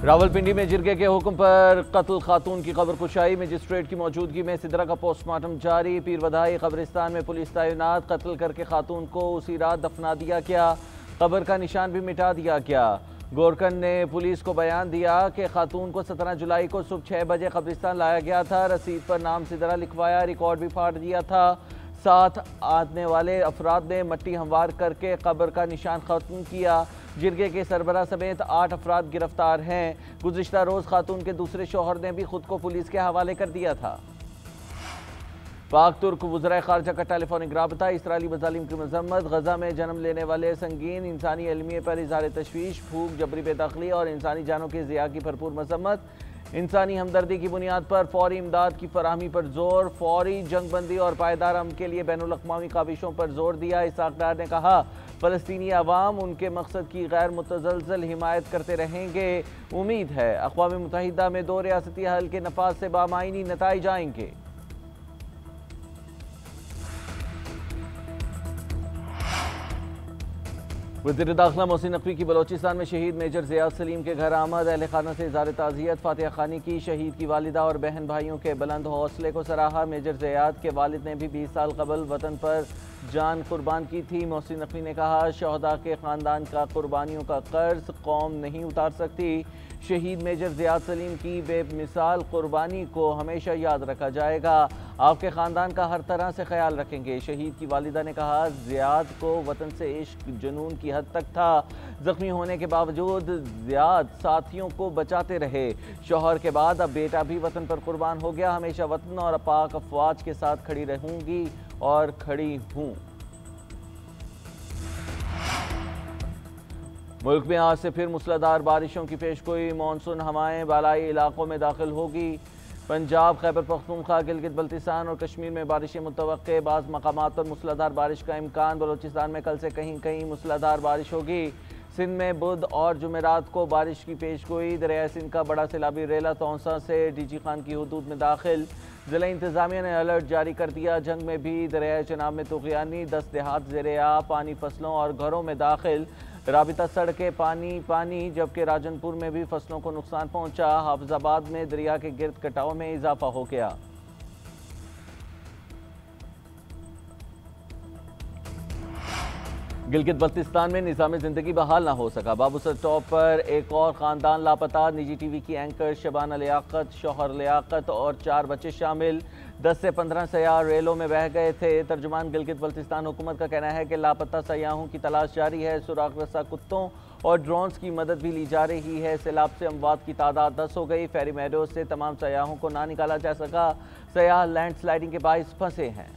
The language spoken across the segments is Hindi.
रावलपिंडी में जिरगे के हुक्म पर कत्ल खातून की खबर कुशाई। मजिस्ट्रेट की मौजूदगी में सिदरा का पोस्टमार्टम जारी। पीर बधाई कब्रिस्तान में पुलिस तैनात। कत्ल करके खातून को उसी रात दफना दिया क्या? कब्र का निशान भी मिटा दिया क्या? गोरकन ने पुलिस को बयान दिया कि खातून को 17 जुलाई को सुबह 6 बजे कब्रिस्तान लाया गया था। रसीद पर नाम सिदरा लिखवाया, रिकॉर्ड भी फाड़ दिया था। साथ आने वाले अफराद ने मट्टी हमवार करके कब्र का निशान खत्म किया। जिरगे के सरबरा समेत 8 अफराद गिरफ्तार हैं। गुज़िश्ता रोज़ खातून के दूसरे शौहर ने भी खुद को पुलिस के हवाले कर दिया था। पाक तुर्क वज़राए ख़ारजा का टेलीफोनिक राबता। इसराइली मज़ालिम की मज़म्मत। गज़ा में जन्म लेने वाले संगीन इंसानी अलमिये पर इज़हार तशवीश। भूख, जबरी बेदखली और इंसानी जानों के ज़िया की भरपूर मज़म्मत। इंसानी हमदर्दी की बुनियाद पर फौरी इमदाद की फराहमी पर जोर। फौरी जंगबंदी और पायदार अमन के लिए बैनुल-अक़वामी काविशों पर जोर दिया। इसहाक़ डार ने कहा, फ़लस्तीनी अवाम उनके मकसद की गैर मुतज़लज़ल हिमायत करते रहेंगे। उम्मीद है अक़वाम मुत्तहिदा में 2 रियासती हल के नफाज से बामायनी नताइज आएंगे। वज़ीर दाखिला मोहसिन नकवी की बलोचिस्तान में शहीद मेजर ज़ियाद सलीम के घर आमद। अहले खाना से इज़हार ताज़ियत। फातिहा खानी की। शहीद की वालिदा और बहन भाइयों के बुलंद हौसले को सराहा। मेजर ज़ियाद के वालिद ने भी 20 साल कबल वतन पर जान कुर्बान की थी। मोहसिन नकवी ने कहा, शहदा के ख़ानदान का कुर्बानियों का कर्ज कौम नहीं उतार सकती। शहीद मेजर ज़ियाद सलीम की बेमिसाल कुर्बानी को हमेशा याद रखा जाएगा। आपके ख़ानदान का हर तरह से ख्याल रखेंगे। शहीद की वालिदा ने कहा, ज़ियाद को वतन से इश्क जुनून की हद तक था। जख्मी होने के बावजूद ज़ियाद साथियों को बचाते रहे। शौहर के बाद अब बेटा भी वतन पर कुर्बान हो गया। हमेशा वतन और पाक अफवाज के साथ खड़ी रहूंगी और खड़ी हूँ। मुल्क में आज से फिर मूसलाधार बारिशों की पेशगोई। मानसून हवाएं बालाई इलाकों में दाखिल होगी। पंजाब, खैबर पख्तूनख्वा, गिलगित बल्तिस्तान और कश्मीर में बारिशें मुतवक्के। बाज़ मकामात पर मूसलाधार बारिश का इम्कान। बलोचिस्तान में कल से कहीं कहीं मूसलाधार बारिश होगी। सिंध में बुध और जुमेरात को बारिश की पेशगोई। दरिया सिंध का बड़ा सैलाबी रेला तौसा से डीजी खान की हुदूद में दाखिल। ज़िला इंतज़ामिया ने अलर्ट जारी कर दिया। जंग में भी दरिया चनाब में तुग़यानी। 10 देहात ज़ेर-ए-आब। पानी फसलों और घरों में दाखिल। राबिता सड़कें पानी पानी। जबकि राजनपुर में भी फसलों को नुकसान पहुंचा। हाफिजाबाद में दरिया के गिर्द कटाव में इजाफा हो गया। गिलगित बल्तिस्तान में निज़ाम ज़िंदगी बहाल ना हो सका। बाबूसर टॉप पर एक और ख़ानदान लापता। निजी टीवी की एंकर शबाना लियाकत, शौहर लियाकत और 4 बच्चे शामिल। 10 से 15 सयाह रेलों में बह गए थे। तर्जुमान गिलगित बल्तिस्तान हुकूमत का कहना है कि लापता सयाहों की तलाश जारी है। सुराग रसा कुत्तों और ड्रोन्स की मदद भी ली जा रही है। सैलाब से अमवात की तादाद 10 हो गई। फेरी मेडोज से तमाम सयाहों को ना निकाला जा सका। सयाह लैंडस्लाइडिंग के बाइस फंसे हैं।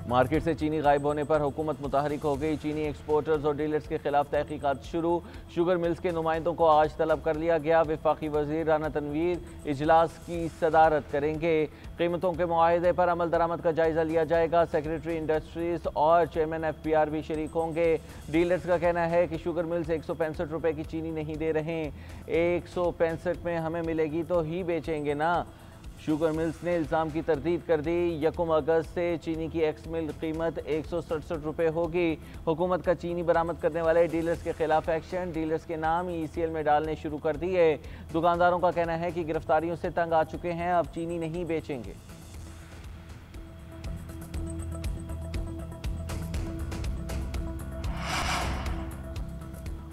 मार्केट से चीनी गायब होने पर हुकूमत मुतहरिक हो गई। चीनी एक्सपोर्टर्स और डीलर्स के खिलाफ तहकीकात शुरू। शुगर मिल्स के नुमाइंदों को आज तलब कर लिया गया। वफाकी वजीर राना तनवीर इजलास की सदारत करेंगे। कीमतों के मुआहदे पर अमल दरामद का जायजा लिया जाएगा। सेक्रेटरी इंडस्ट्रीज और चेयरमैन FPR भी शरीक होंगे। डीलर्स का कहना है कि शुगर मिल्स 165 रुपए की चीनी नहीं दे रहे। 165 में हमें मिलेगी तो ही बेचेंगे ना। शुगर मिल्स ने इल्ज़ाम की तरदीद कर दी। 1 अगस्त से चीनी की एक्स मिल कीमत 167 रुपये होगी। हुकूमत का चीनी बरामद करने वाले डीलर्स के खिलाफ एक्शन। डीलर्स के नाम ECL में डालने शुरू कर दिए। दुकानदारों का कहना है कि गिरफ्तारियों से तंग आ चुके हैं, अब चीनी नहीं बेचेंगे।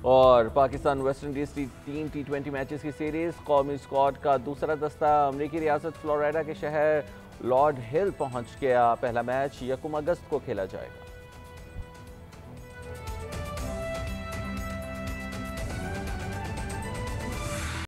और Pakistan West Indies 3 T20 matches की सीरीज। कौमी स्क्वाड का दूसरा दस्ता अमरीकी रियासत फ्लोरिडा के शहर लॉर्ड हिल पहुंच गया। पहला मैच 1 अगस्त को खेला जाएगा।